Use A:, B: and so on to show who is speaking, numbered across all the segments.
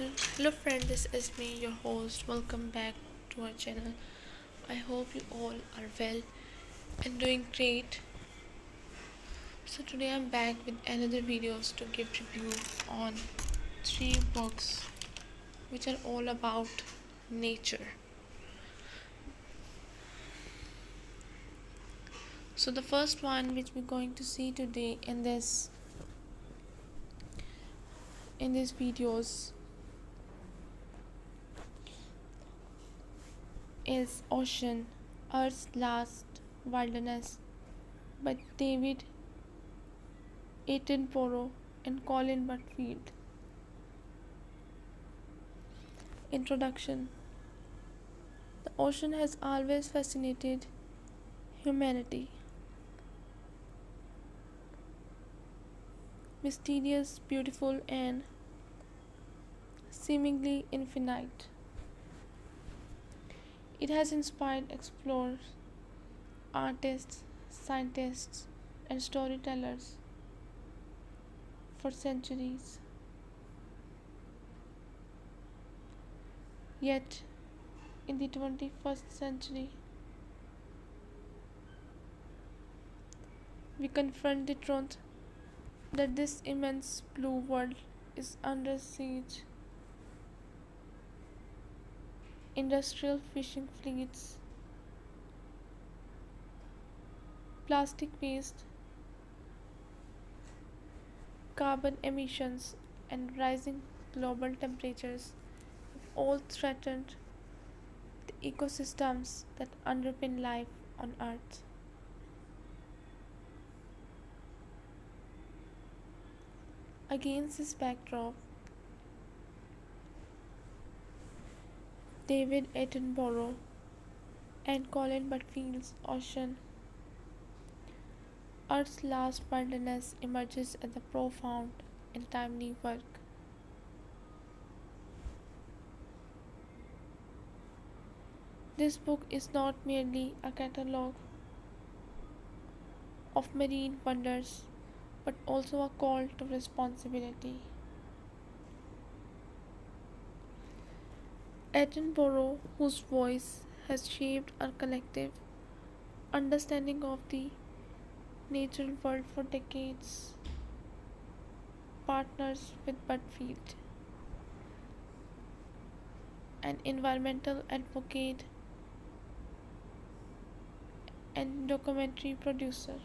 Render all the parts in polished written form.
A: Hello friend, this is me, your host. Welcome back to our channel. I hope you all are well and doing great. So today I'm back with another videos to give review on three books which are all about nature. So the first one which we're going to see today in these videos is Ocean, Earth's Last Wilderness by David Attenborough and Colin Butterfield. Introduction. The ocean has always fascinated humanity. Mysterious, beautiful, and seemingly infinite. It has inspired explorers, artists, scientists, and storytellers for centuries. Yet, in the 21st century, we confront the truth that this immense blue world is under siege. Industrial fishing fleets, plastic waste, carbon emissions, and rising global temperatures have all threatened the ecosystems that underpin life on Earth. Against this backdrop, David Attenborough and Colin Butterfield's Ocean, Earth's Last Wilderness emerges as a profound and timely work. This book is not merely a catalogue of marine wonders, but also a call to responsibility. Attenborough, whose voice has shaped our collective understanding of the natural world for decades, partners with Butterfield, an environmental advocate and documentary producer,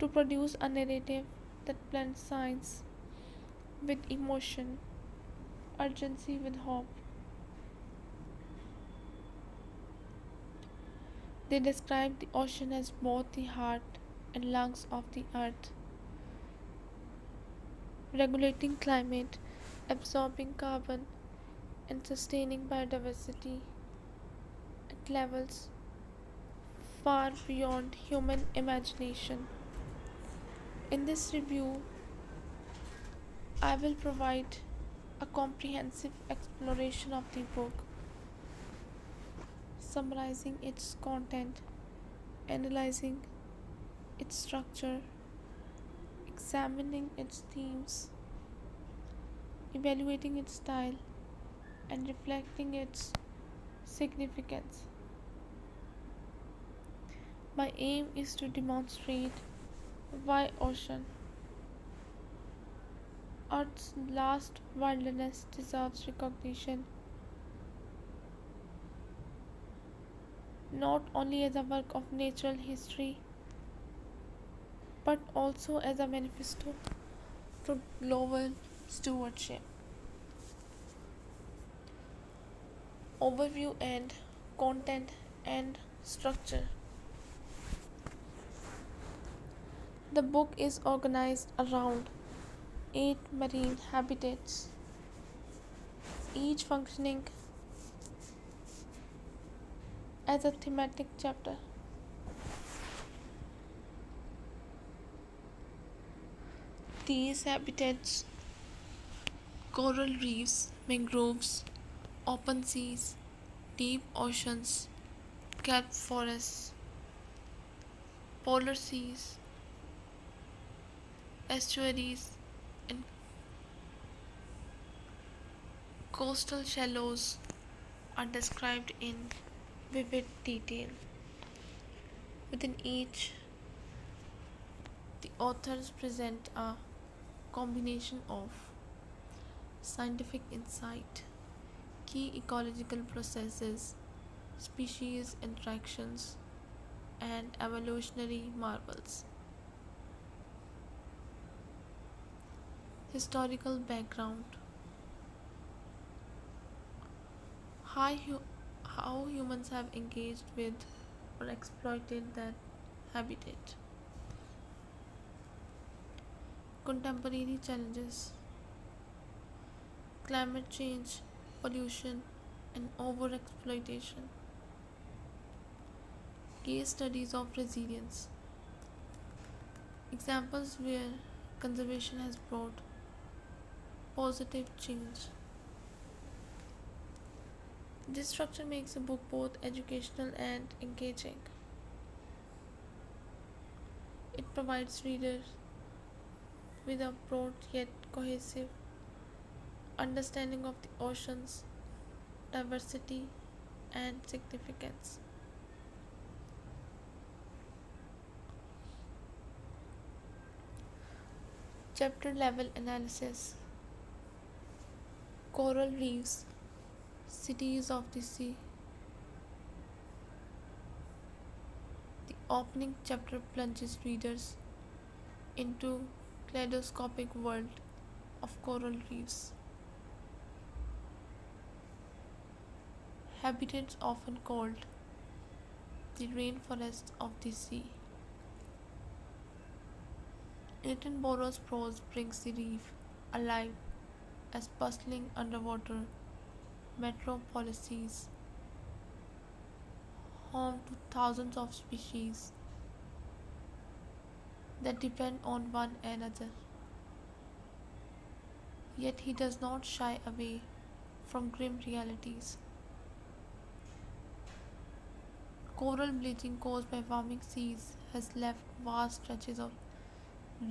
A: to produce a narrative that blends science with emotion, urgency with hope. They describe the ocean as both the heart and lungs of the earth, regulating climate, absorbing carbon, and sustaining biodiversity at levels far beyond human imagination. In this review, I will provide a comprehensive exploration of the book, summarizing its content, analyzing its structure, examining its themes, evaluating its style, and reflecting its significance. My aim is to demonstrate why Ocean, Earth's Last Wilderness, deserves recognition not only as a work of natural history but also as a manifesto for global stewardship. Overview and content and structure. The book is organized around 8 marine habitats, each functioning as a thematic chapter. These habitats: coral reefs, mangroves, open seas, deep oceans, kelp forests, polar seas, estuaries, and Coastal shallows are described in vivid detail. Within each, the authors present a combination of scientific insight, key ecological processes, species interactions, and evolutionary marvels. Historical background: how, how humans have engaged with or exploited that habitat. Contemporary challenges: climate change, pollution, and overexploitation. Case studies of resilience: examples where conservation has brought positive change. This structure makes the book both educational and engaging. It provides readers with a broad yet cohesive understanding of the ocean's diversity and significance. Chapter level analysis: coral reefs, cities of the sea. The opening chapter plunges readers into kaleidoscopic world of coral reefs, habitats often called the rainforest of the sea. Attenborough's prose brings the reef alive as bustling underwater metropolises home to thousands of species that depend on one another. Yet he does not shy away from grim realities. Coral bleaching caused by warming seas has left vast stretches of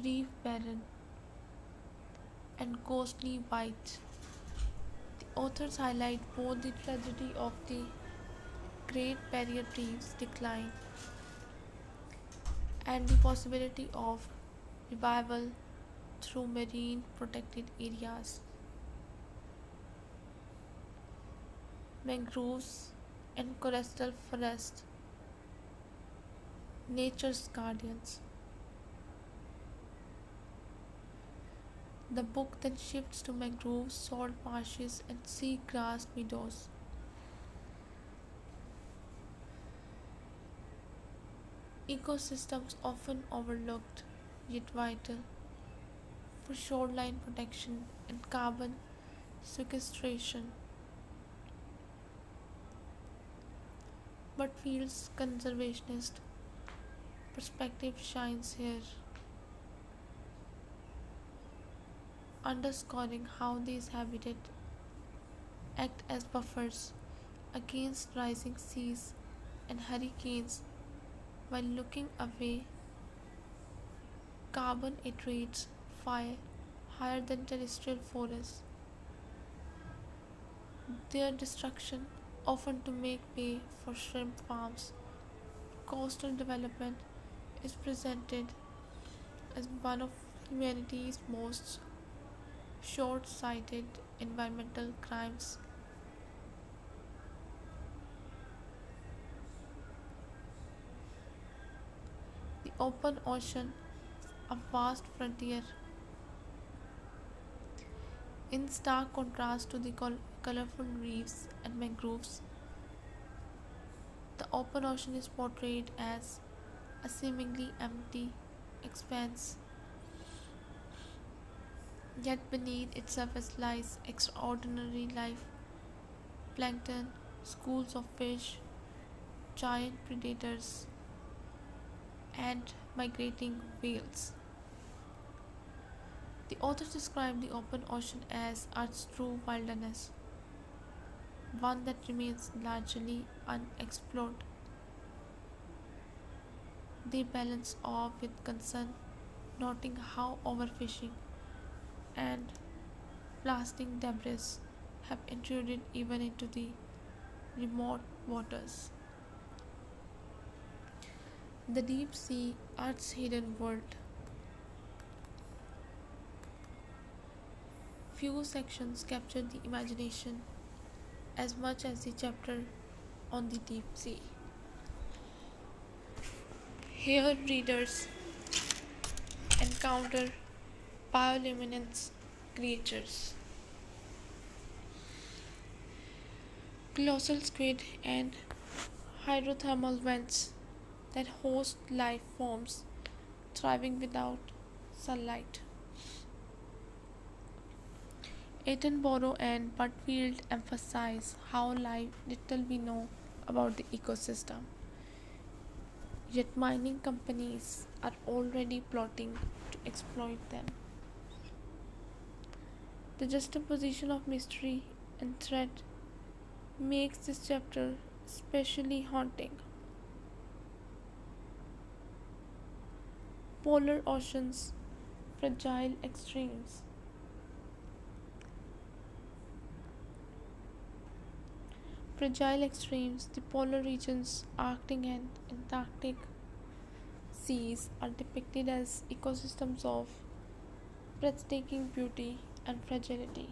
A: reef barren and ghostly white. The authors highlight both the tragedy of the Great Barrier Reef's decline and the possibility of revival through marine protected areas. Mangroves and coastal forests, nature's guardians. The book then shifts to mangroves, salt marshes, and seagrass meadows. Ecosystems often overlooked yet vital for shoreline protection and carbon sequestration. But Field's conservationist perspective shines here, underscoring how these habitats act as buffers against rising seas and hurricanes while looking away. Carbon iterates fire higher than terrestrial forests, their destruction often to make way for shrimp farms. Coastal development is presented as one of humanity's most short sighted environmental crimes. The open ocean, a vast frontier, in stark contrast to the colorful reefs and mangroves. The open ocean is portrayed as a seemingly empty expanse, yet beneath its surface lies extraordinary life: plankton, schools of fish, giant predators, and migrating whales. The authors describe the open ocean as Earth's true wilderness, one that remains largely unexplored. They balance awe with concern, noting how overfishing and blasting debris have intruded even into the remote waters. The deep sea, Earth's hidden world. Few sections capture the imagination as much as the chapter on the deep sea. Here, readers encounter bioluminescent creatures, colossal squid, and hydrothermal vents that host life forms thriving without sunlight. Attenborough and Butterfield emphasize how little we know about the ecosystem, yet mining companies are already plotting to exploit them. The juxtaposition of mystery and threat makes this chapter especially haunting. Polar oceans, fragile extremes. Fragile extremes, the polar regions, Arctic and Antarctic seas are depicted as ecosystems of breathtaking beauty and fragility.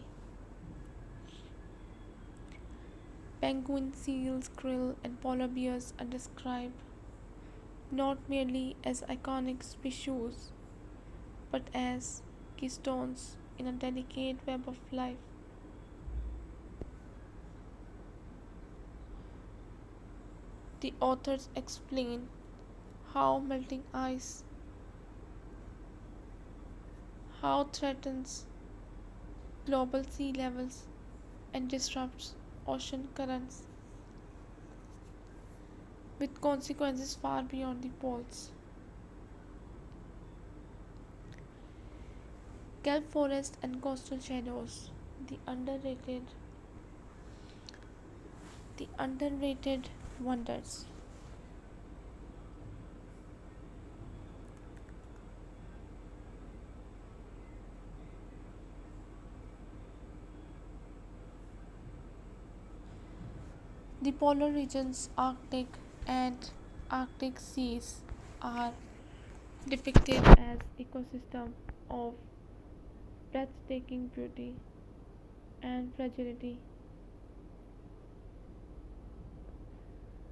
A: Penguin, seals, krill, and polar bears are described not merely as iconic species but as keystones in a delicate web of life. The authors explain how melting ice how threatens global sea levels and disrupts ocean currents with consequences far beyond the poles. Kelp forest and coastal shadows, the underrated the underrated wonders. The polar regions, Arctic and Arctic seas are depicted as ecosystem of breathtaking beauty and fragility.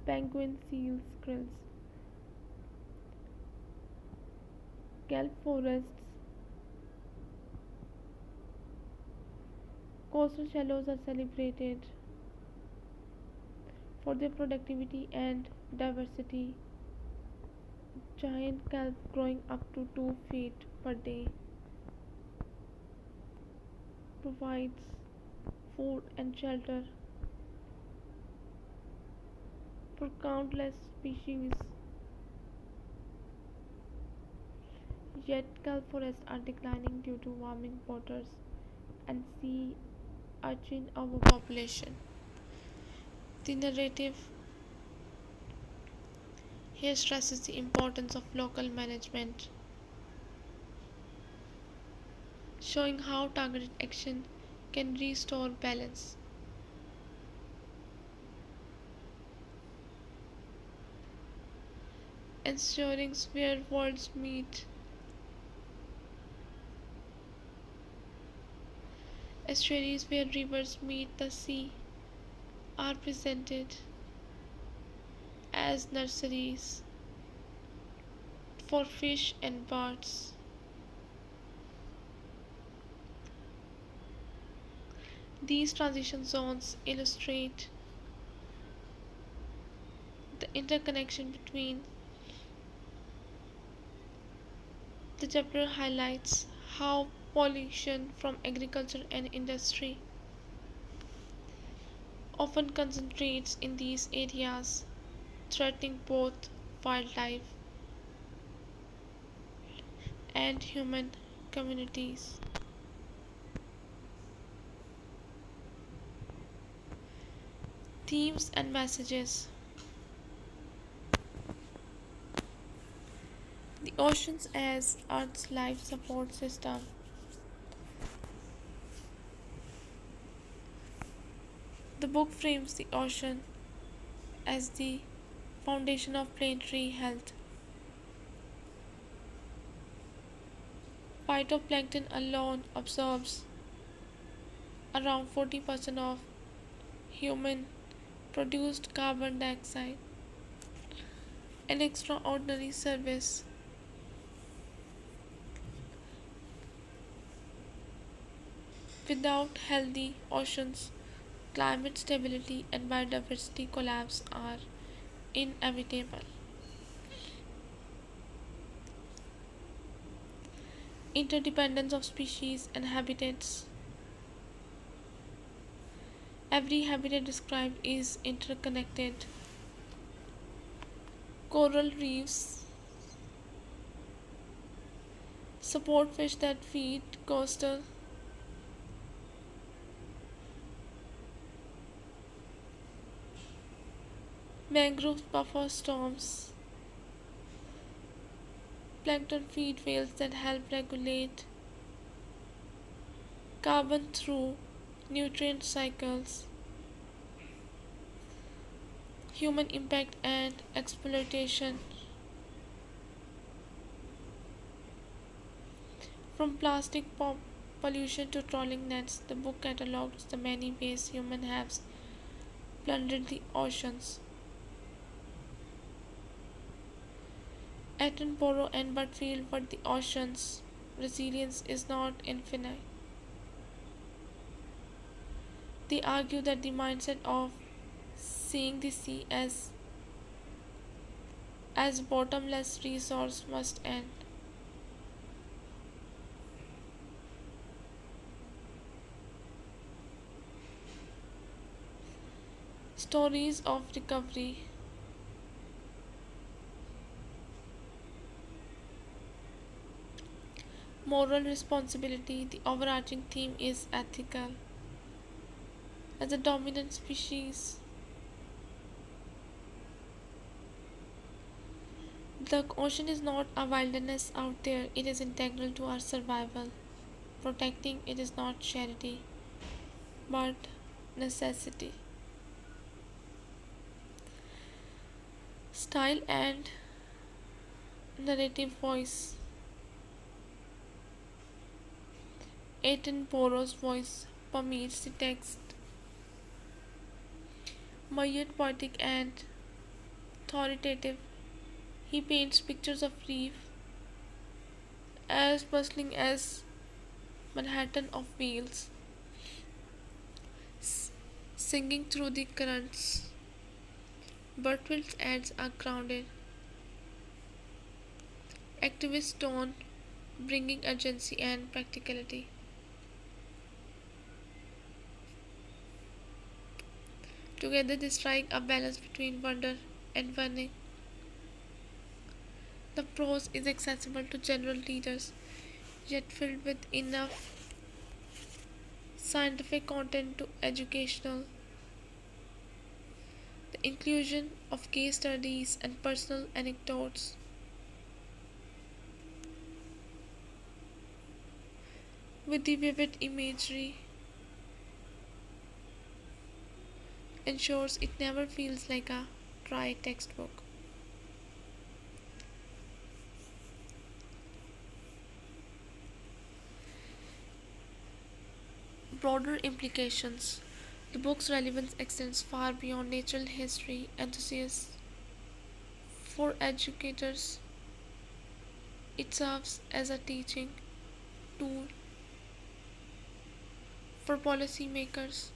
A: Penguin, seals, krills, kelp forests, coastal shallows are celebrated for their productivity and diversity. Giant kelp growing up to 2 feet per day provides food and shelter for countless species. Yet kelp forests are declining due to warming waters and sea urchin overpopulation. The narrative here stresses the importance of local management, showing how targeted action can restore balance. Ensuring where worlds meet. Estuaries where rivers meet the sea are presented as nurseries for fish and birds. These transition zones illustrate the interconnection between the chapter highlights how pollution from agriculture and industry often concentrates in these areas, threatening both wildlife and human communities. Themes and messages. The oceans as Earth's life support system. The book frames the ocean as the foundation of planetary health. Phytoplankton alone absorbs around 40% of human produced carbon dioxide, an extraordinary service. Without healthy oceans, climate stability and biodiversity collapse are inevitable. Interdependence of species and habitats. Every habitat described is interconnected. Coral reefs support fish that feed coastal mangroves buffer storms. Plankton feed whales that help regulate carbon through nutrient cycles. Human impact and exploitation. From pollution to trawling nets, the book catalogues the many ways humans have plundered the oceans. Attenborough and Butterfield, but the ocean's resilience is not infinite. They argue that the mindset of seeing the sea as bottomless resource must end. Stories of recovery. Moral responsibility. The overarching theme is ethical. As a dominant species, the ocean is not a wilderness out there, it is integral to our survival. Protecting it is not charity, but necessity. Style and narrative voice. Attenborough's voice permeates the text, myriad poetic and authoritative. He paints pictures of reef as bustling as Manhattan of wheels, singing through the currents. Bertwill's ads are grounded, activist tone, bringing urgency and practicality. Together they strike a balance between wonder and warning. The prose is accessible to general readers, yet filled with enough scientific content to educational. The inclusion of case studies and personal anecdotes with the vivid imagery ensures it never feels like a dry textbook. Broader implications. The book's relevance extends far beyond natural history enthusiasts. For educators, it serves as a teaching tool. For policymakers,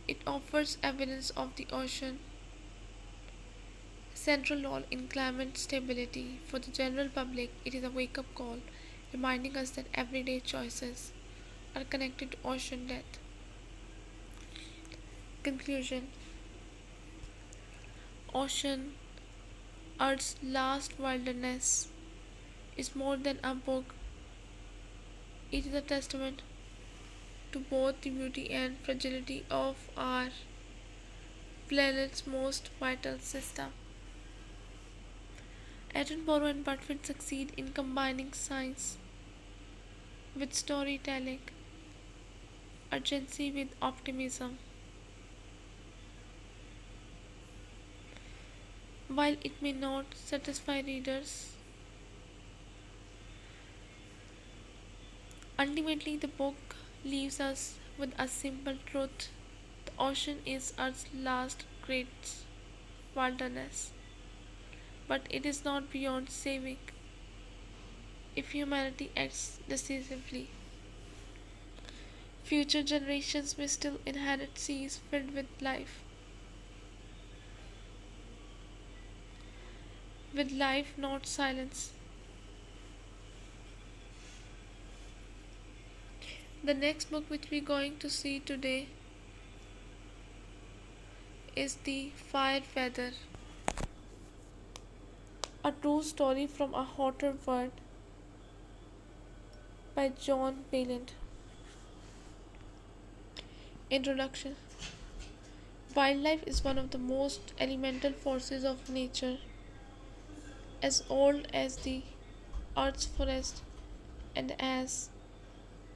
A: it offers evidence of the ocean central role in climate stability. For the general public, it is a wake up call reminding us that everyday choices are connected to ocean death. Conclusion. Ocean, Earth's last wilderness, is more than a book. It is a testament to both the beauty and fragility of our planet's most vital system. Attenborough and Butterfield succeed in combining science with storytelling. urgency with optimism. While it may not satisfy readers, ultimately the book leaves us with a simple truth: the ocean is Earth's last great wilderness, but it is not beyond saving if humanity acts decisively. Future generations may still inherit seas filled with life, not silence. The next book which we're going to see today is The Fire Weather, a true story from a hotter world by John Bayland. Introduction. Wildlife is one of the most elemental forces of nature, as old as the earth's forest and as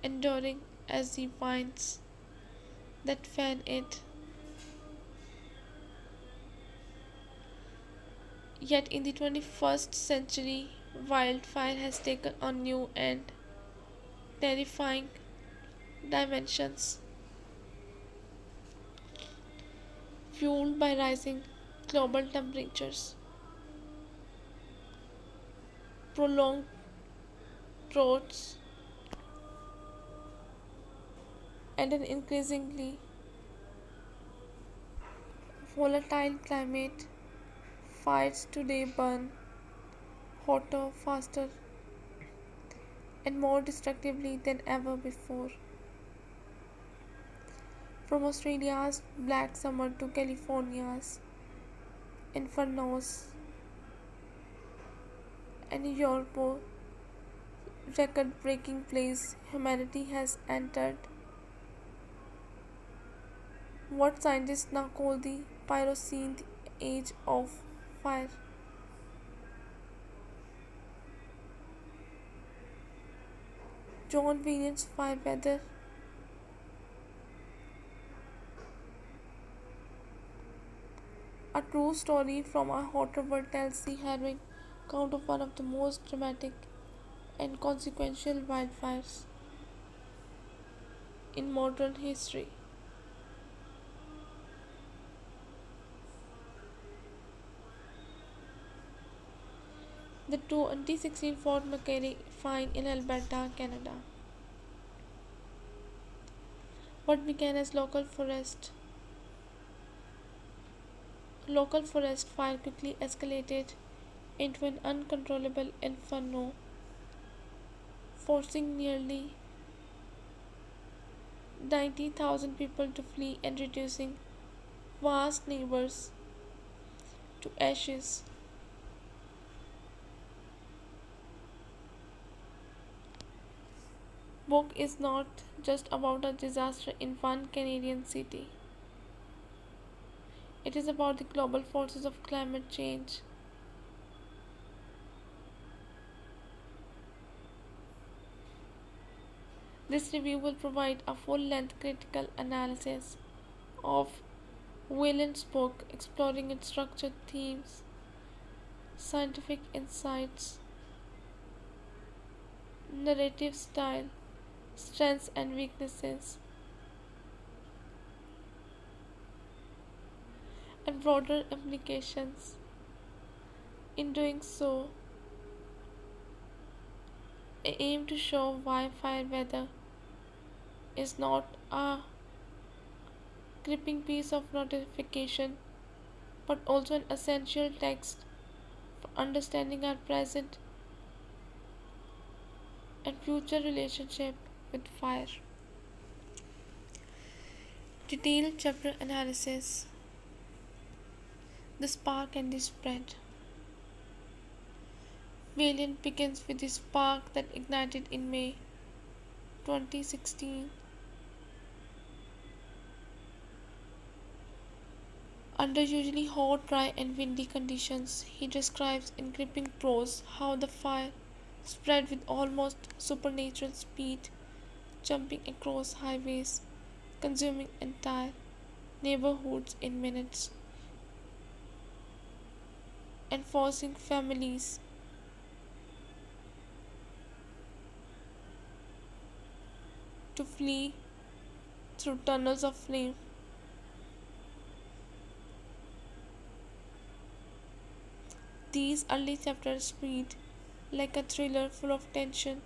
A: enduring as the vines that fan it. Yet in the 21st century, wildfire has taken on new and terrifying dimensions, fueled by rising global temperatures, prolonged droughts, and an increasingly volatile climate. Fires today burn hotter, faster, and more destructively than ever before. From Australia's black summer to California's infernos and Europe's record breaking place, humanity has entered what scientists now call the Pyrocene age of fire. John Williams Fireweather, a true story from our hotter world, tells the harrowing account of one of the most dramatic and consequential wildfires in modern history. The 2016 Fort McMurray fire in Alberta, Canada. What began as local forest fire quickly escalated into an uncontrollable inferno, forcing nearly 90,000 people to flee and reducing vast neighbors to ashes. Book is not just about a disaster in one Canadian city. It is about the global forces of climate change. This review will provide a full-length critical analysis of Wayland's book, exploring its structured themes, scientific insights, narrative style, strengths and weaknesses, and broader implications. In doing so, I aim to show why fire weather is not a gripping piece of notification but also an essential text for understanding our present and future relationship with fire. Detailed chapter analysis. The spark and the spread. Valiant begins with the spark that ignited in May 2016 under usually hot, dry, and windy conditions. He describes in gripping prose how the fire spread with almost supernatural speed, jumping across highways, consuming entire neighborhoods in minutes and forcing families to flee through tunnels of flame. These early chapters read like a thriller full of tension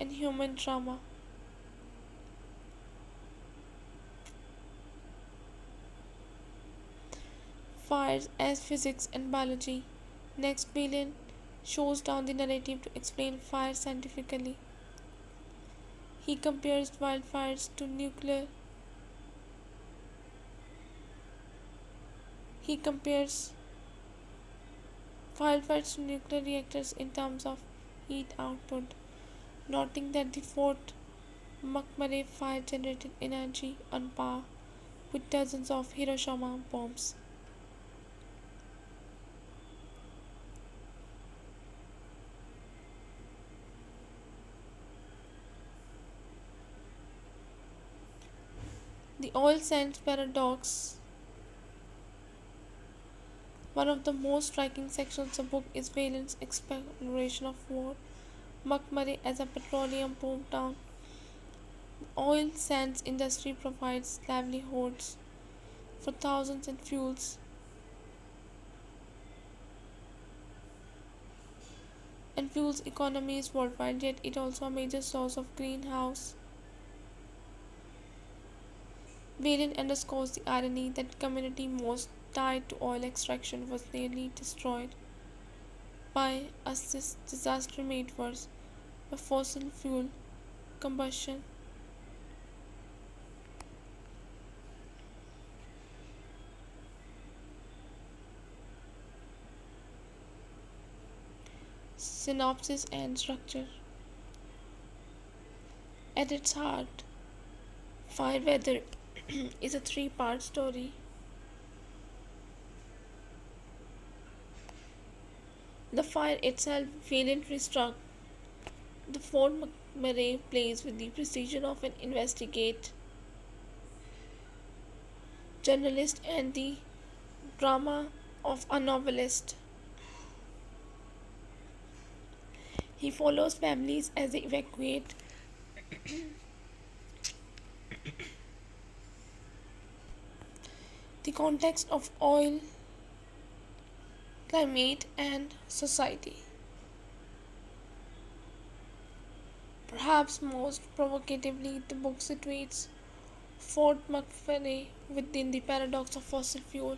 A: and human drama. Fires as physics and biology. Next, Villain shows down the narrative to explain fire scientifically. He compares wildfires to nuclear. He compares wildfires to nuclear reactors in terms of heat output, noting that the Fort McMurray fire generated energy on par with dozens of Hiroshima bombs. The oil sands paradox. One of the most striking sections of the book is Valen's exploration of Fort McMurray as a petroleum boom town. The oil sands industry provides livelihoods for thousands and fuels economies worldwide, yet it also a major source of greenhouse. Valen underscores the irony that the community most tied to oil extraction was nearly destroyed by a disaster made worse by fossil fuel combustion. Synopsis and structure. At its heart, Fire Weather is a three-part story. The fire itself valiantly struck. The Fort McMurray plays with the precision of an investigate journalist and the drama of a novelist. He follows families as they evacuate the context of oil, climate, and society. Perhaps most provocatively, the book situates Fort McMurray within the paradox of fossil fuel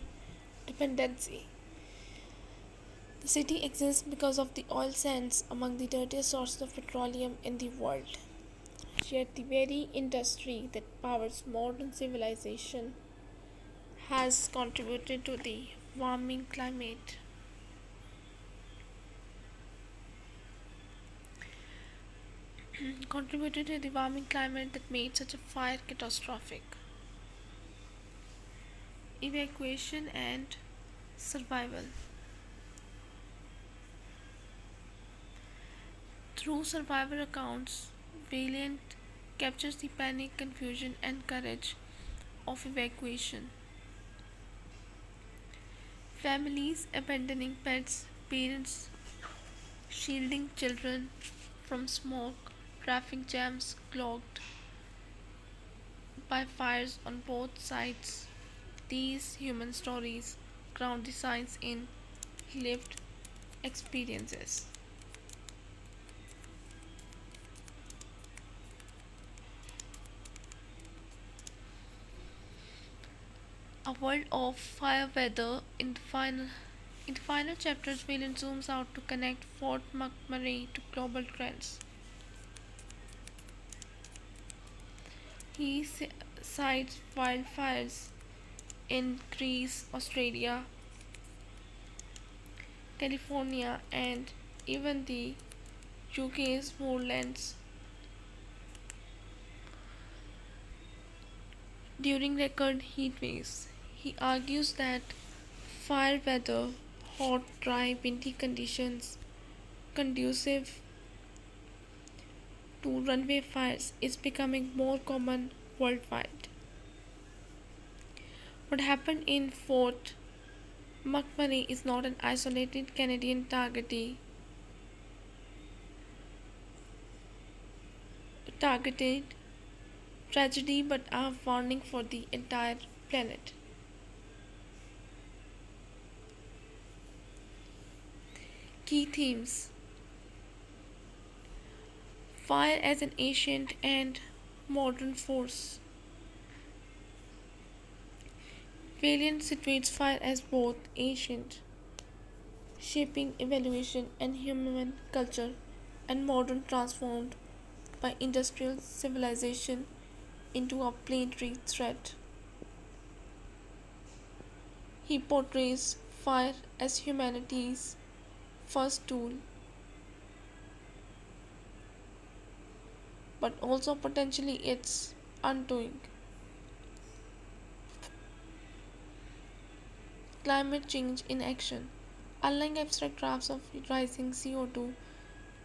A: dependency. The city exists because of the oil sands, among the dirtiest sources of petroleum in the world. Yet, the very industry that powers modern civilization has contributed to the warming climate. Contributed to the warming climate that made such a fire catastrophic. Evacuation and survival. Through survivor accounts, Valiant captures the panic, confusion, and courage of evacuation. Families abandoning pets, parents shielding children from smoke, traffic jams clogged by fires on both sides. These human stories ground the science in lived experiences. A world of fire weather in the final chapters, Whalen zooms out to connect Fort McMurray to global trends. He cites wildfires in Greece, Australia, California, and even the UK's moorlands during record heat waves. He argues that fire weather, hot, dry, windy conditions conducive to runway fires is becoming more common worldwide. What happened in Fort McMurray is not an isolated Canadian targeted tragedy but a warning for the entire planet. Key themes: fire as an ancient and modern force. Valiant situates fire as both ancient, shaping evolution and human culture, and modern, transformed by industrial civilization into a planetary threat. He portrays fire as humanity's first tool, but also potentially its undoing. Climate change in action. Unlike abstract graphs of rising CO2,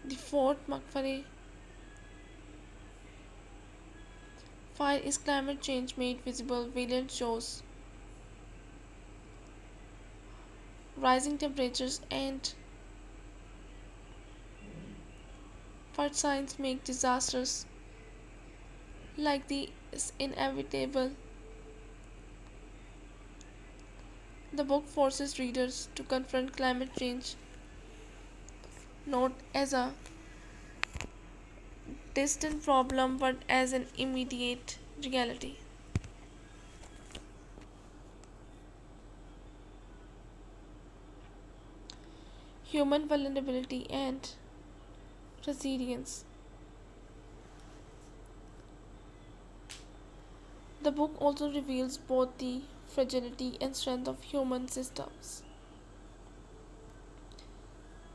A: the Fort McMurray fire is climate change made visible. Valiant shows rising temperatures and what signs make disasters like these inevitable. The book forces readers to confront climate change not as a distant problem but as an immediate reality. Human vulnerability and resilience. The book also reveals both the fragility and strength of human systems.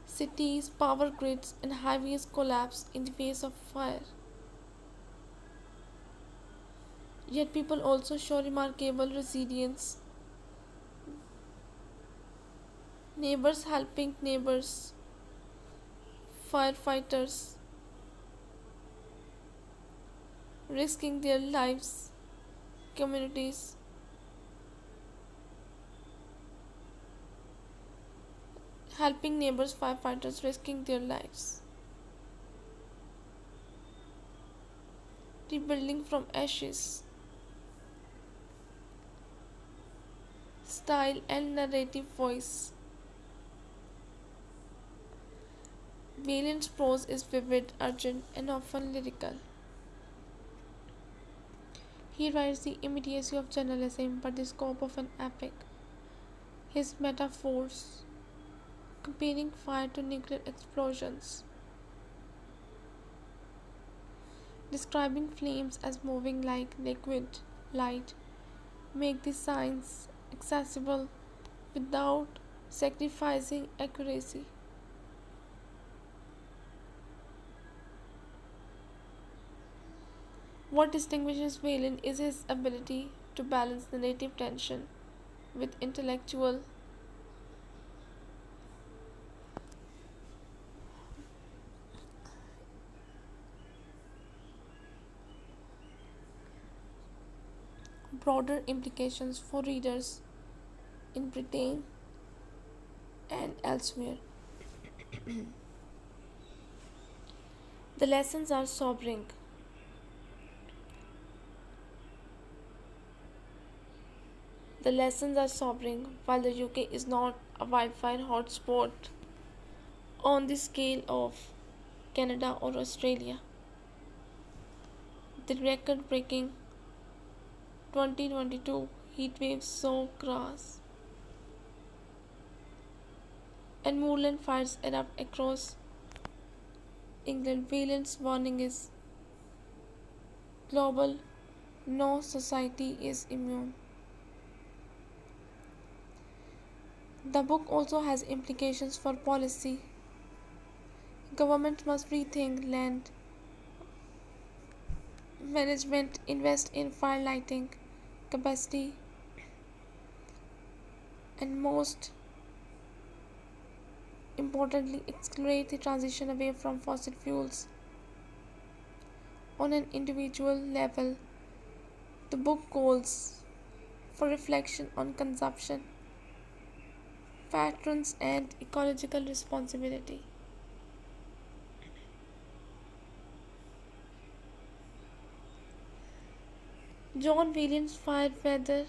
A: Cities, power grids, and highways collapse in the face of fire. Yet people also show remarkable resilience. Neighbors helping neighbors, firefighters risking their lives, communities helping neighbors, firefighters risking their lives, rebuilding from ashes. Style and narrative voice. Valiant's prose is vivid, urgent, and often lyrical. He writes the immediacy of journalism but the scope of an epic. His metaphors, comparing fire to nuclear explosions, describing flames as moving like liquid light, make the science accessible without sacrificing accuracy. What distinguishes Valiant is his ability to balance narrative tension with intellectual broader implications for readers in Britain and elsewhere. The lessons are sobering. The lessons are sobering. While the UK is not a wildfire hotspot on the scale of Canada or Australia, the record breaking 2022 heatwaves saw grass and moorland fires erupt across England. Valiant's warning is global, no society is immune. The book also has implications for policy. Governments must rethink land management, invest in fire lighting capacity, and most importantly, accelerate the transition away from fossil fuels. On an individual level, The book calls for reflection on consumption, patterns, and ecological responsibility. John Williams' Fireweather,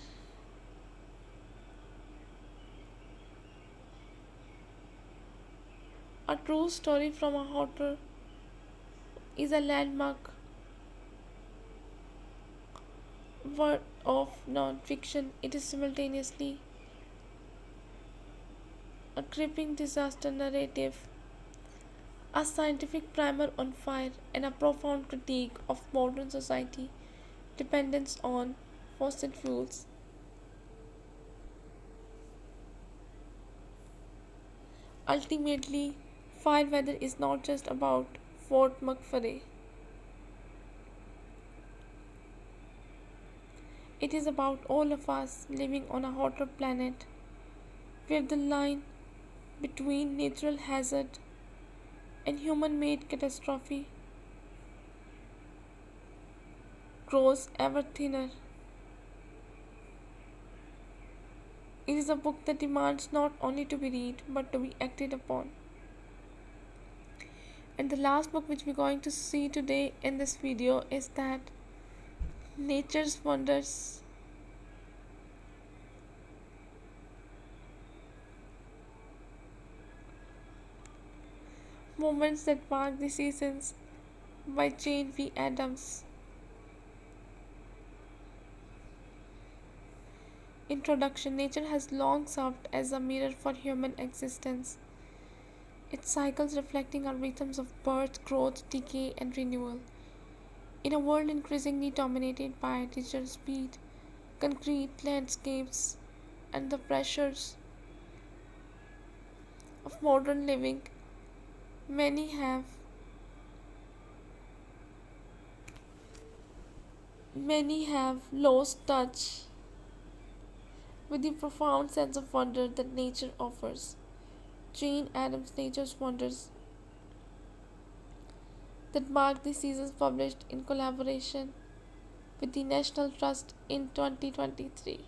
A: a true story from a author, is a landmark work of non-fiction. It is simultaneously a gripping disaster narrative, a scientific primer on fire, and a profound critique of modern society dependence on fossil fuels. Ultimately, Fireweather is not just about Fort McMurray. It is about all of us living on a hotter planet where the line between natural hazard and human made catastrophe grows ever thinner. It is a book that demands not only to be read but to be acted upon. And the last book which we're going to see today in this video is that Nature's Wonders. Moments That Mark the Seasons by Jane V. Addams. Introduction. Nature has long served as a mirror for human existence, its cycles reflecting our rhythms of birth, growth, decay, and renewal. In a world increasingly dominated by digital speed, concrete landscapes, and the pressures of modern living, many have many have lost touch with the profound sense of wonder that nature offers. Jane Addams' Nature's Wonders that marked the seasons published in collaboration with the National Trust in 2023.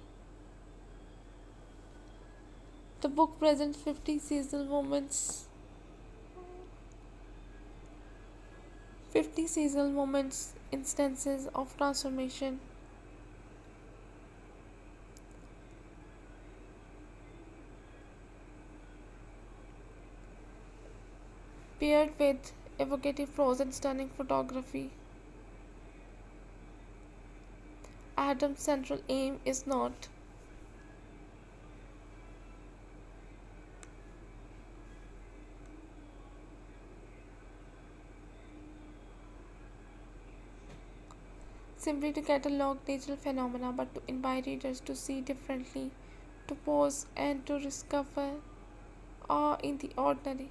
A: The book presents 50 seasonal moments, instances of transformation, paired with evocative prose and stunning photography. Adam's central aim is not simply to catalogue natural phenomena but to invite readers to see differently, to pause and to discover awe in the ordinary.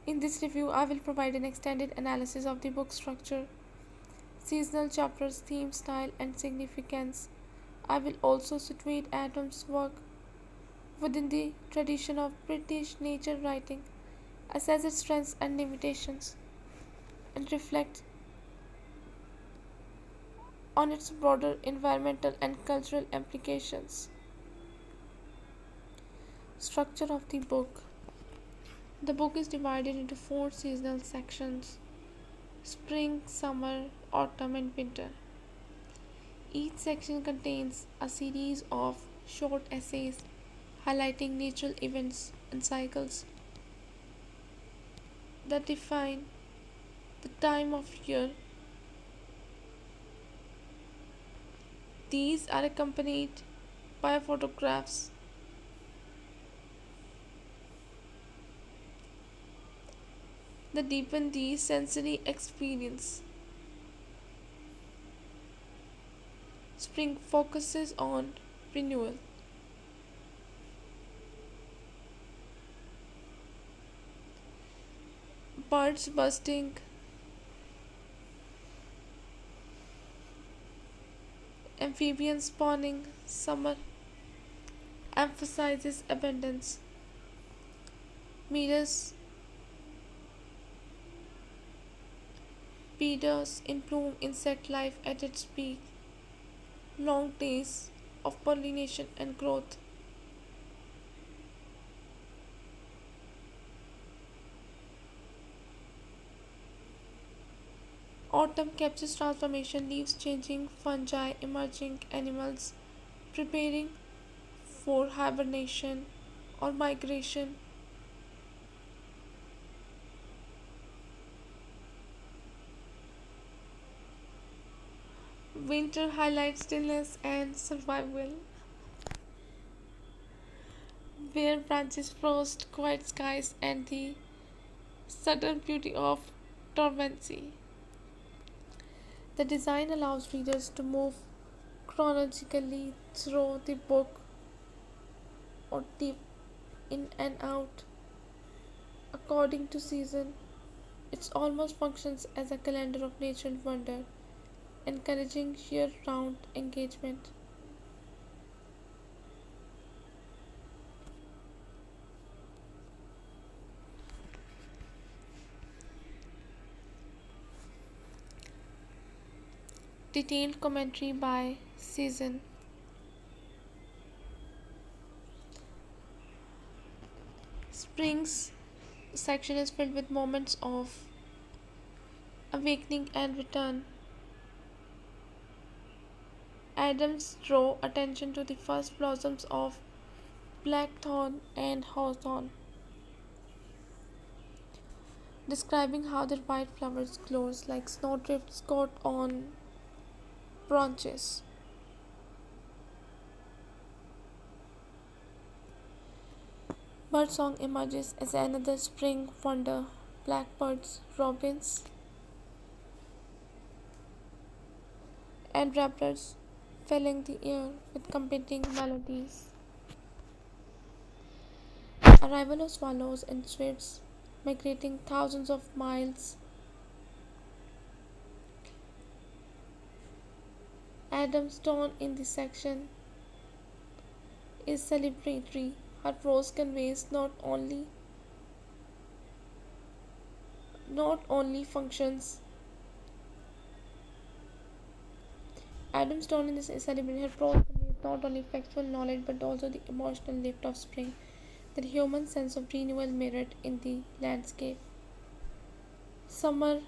A: In this review, I will provide an extended analysis of the book structure, seasonal chapters, theme, style, and significance. I will also situate Adams' work within the tradition of British nature writing, assess its strengths and limitations, and reflect on its broader environmental and cultural implications. Structure of the book. The book is divided into four seasonal sections: spring, summer, autumn, and winter. Each section contains a series of short essays highlighting natural events and cycles that define the time of year. These are accompanied by photographs that deepen the sensory experience. Spring focuses on renewal. Birds bursting, amphibians spawning. Summer emphasizes abundance. Meadows, Meadows in bloom, insect life at its peak, long days of pollination and growth. Autumn captures transformation, leaves changing, fungi emerging, animals preparing for hibernation or migration. Winter highlights stillness and survival, where branches frost, quiet skies, and the subtle beauty of dormancy. The design allows readers to move chronologically through the book or dip in and out according to season. It almost functions as a calendar of natural wonder, encouraging year round engagement. Detailed commentary by season. Spring's section is filled with moments of awakening and return. Adams draw attention to the first blossoms of blackthorn and hawthorn, describing how their white flowers glows like snowdrifts caught on branches. Birdsong emerges as another spring wonder. Blackbirds, robins, and warblers filling the air with competing melodies. Arrival of swallows and swifts migrating thousands of miles. Adam's tone in this section is celebratory. Her prose conveys not only functions. Adam's tone in this is celebratory. Her prose conveys not only factual knowledge but also the emotional lift of spring, that human sense of renewal mirrored in the landscape. Summer,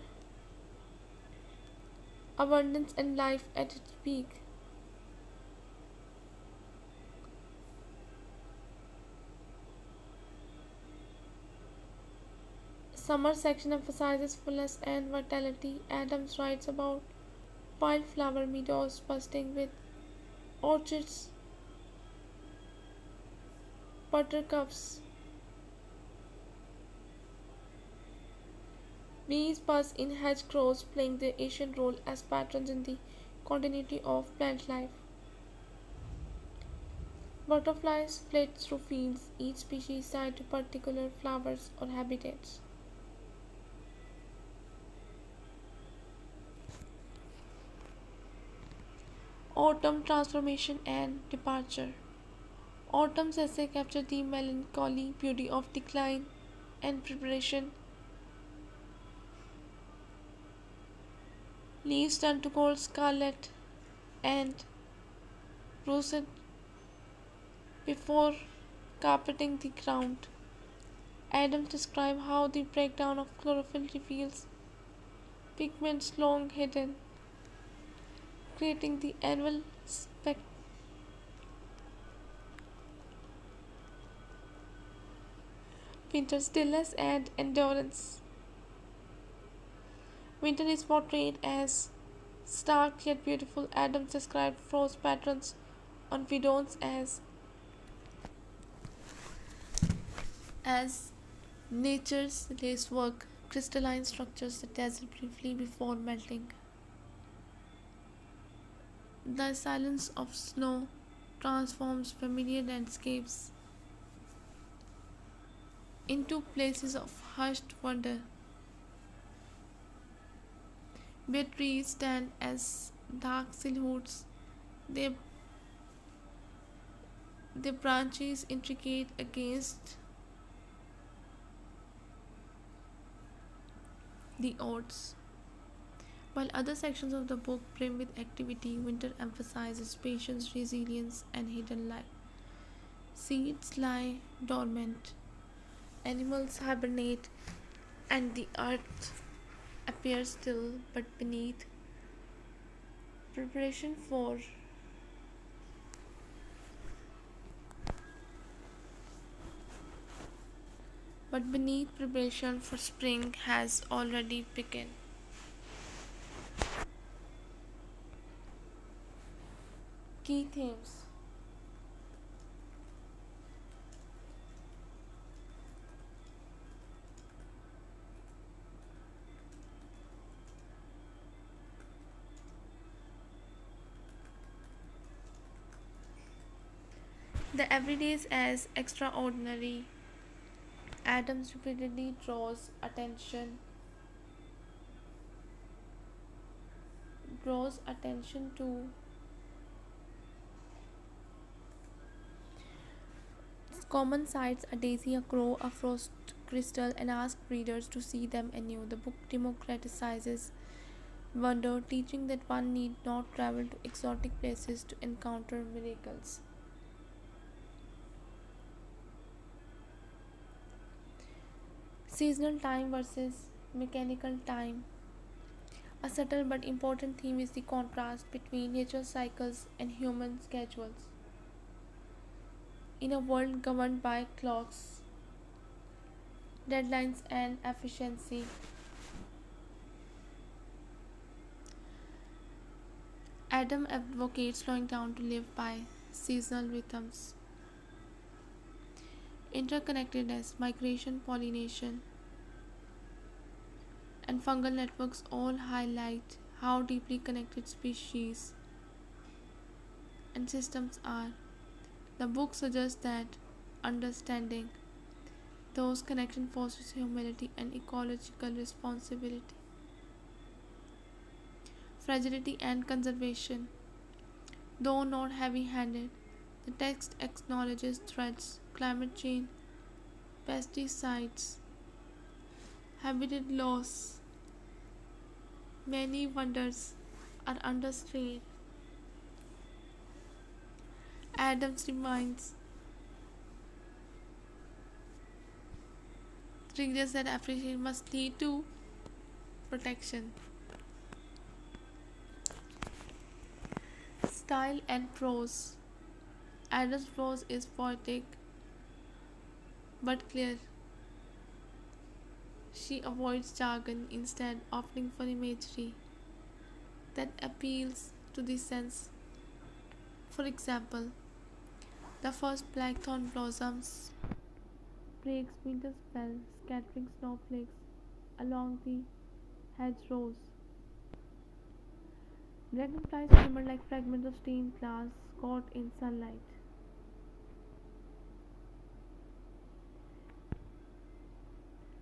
A: abundance and life at its peak. Summer section emphasizes fullness and vitality. Adams writes about wildflower meadows bursting with orchids, buttercups, bees buzz in hedgerows, playing their ancient role as patrons in the continuity of plant life. Butterflies flit through fields, each species tied to particular flowers or habitats. Autumn transformation and departure. Autumn's essay captured the melancholy beauty of decline and preparation. Leaves turn to gold scarlet and russet before carpeting the ground. Adams describes how the breakdown of chlorophyll reveals pigments long hidden, creating the annual winter stillness and endurance. Winter is portrayed as stark yet beautiful. Adams described frost patterns on meadows as nature's lacework, crystalline structures that dazzle briefly before melting. The silence of snow transforms familiar landscapes into places of hushed wonder, where trees stand as dark silhouettes, their, their branches intricate against the odds. While other sections of the book brim with activity, winter emphasizes patience, resilience, and hidden life. Seeds lie dormant, animals hibernate, and the earth appears still, preparation for but beneath preparation for spring has already begun. Key themes. The everydays as extraordinary. Adams repeatedly draws attention to common sights: a daisy, a crow, a frost crystal, and asks readers to see them anew. The book democratizes wonder, teaching that one need not travel to exotic places to encounter miracles. Seasonal time versus mechanical time. A subtle but important theme is the contrast between nature's cycles and human schedules. In a world governed by clocks, deadlines, and efficiency, Adam advocates slowing down to live by seasonal rhythms. Interconnectedness, migration, pollination, and fungal networks all highlight how deeply connected species and systems are. The book suggests that understanding those connections fosters humility and ecological responsibility. Fragility and conservation. Though not heavy handed, the text acknowledges threats: climate change, pesticides, habitat loss. Many wonders are under strain. Adams reminds readers that appreciation must lead to protection. Style and prose. Adams' prose is poetic but clear. She avoids jargon, instead opting for imagery that appeals to the sense. For example, the first blackthorn blossoms breaks winter's spell, scattering snowflakes along the hedgerows. Dragonflies shimmer like fragments of stained glass caught in sunlight.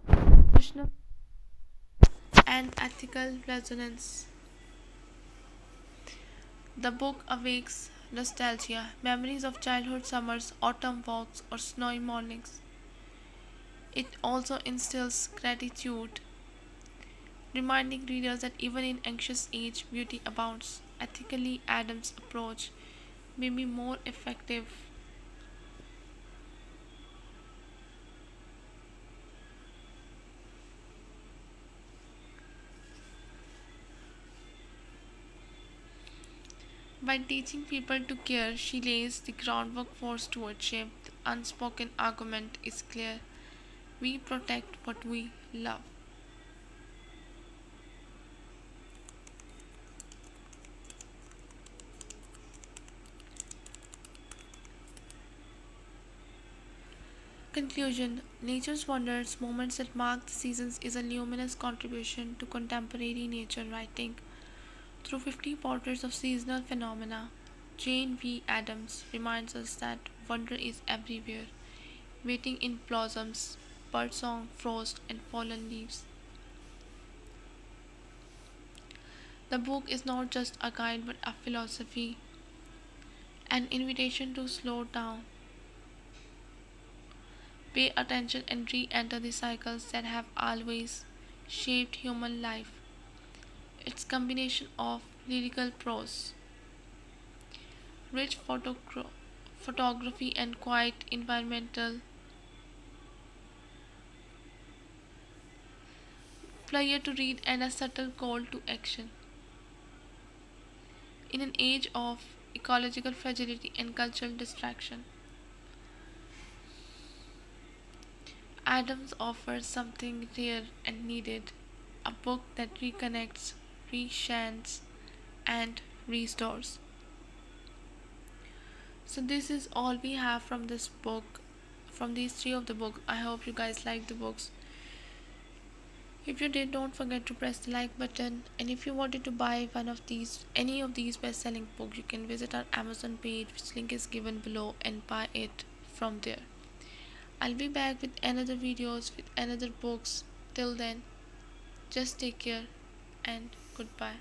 A: Emotional and ethical resonance. The book awakes nostalgia, memories of childhood summers, autumn walks, or snowy mornings. It also instills gratitude, reminding readers that even in anxious age, beauty abounds. Ethically, Adams' approach may be more effective by teaching people to care. She lays the groundwork for stewardship. The unspoken argument is clear: we protect what we love. Conclusion. Nature's Wonders: Moments That Mark the Seasons is a luminous contribution to contemporary nature writing. Through 50 portraits of seasonal phenomena, Jane V. Addams reminds us that wonder is everywhere, waiting in blossoms, birdsong, frost, and fallen leaves. The book is not just a guide but a philosophy, an invitation to slow down, pay attention, and re enter the cycles that have always shaped human life. Its combination of lyrical prose, rich photography, and quiet environmental flair to read and a subtle call to action. In an age of ecological fragility and cultural distraction, Adams offers something rare and needed, a book that reconnects, reshines, and restores. So this is all we have from this book, from these three of the book. I hope you guys like the books. If you did, don't forget to press the like button. And if you wanted to buy any of these best-selling books, you can visit our Amazon page, which link is given below, and buy it from there. I'll be back with another videos with another books. Till then, just take care and goodbye.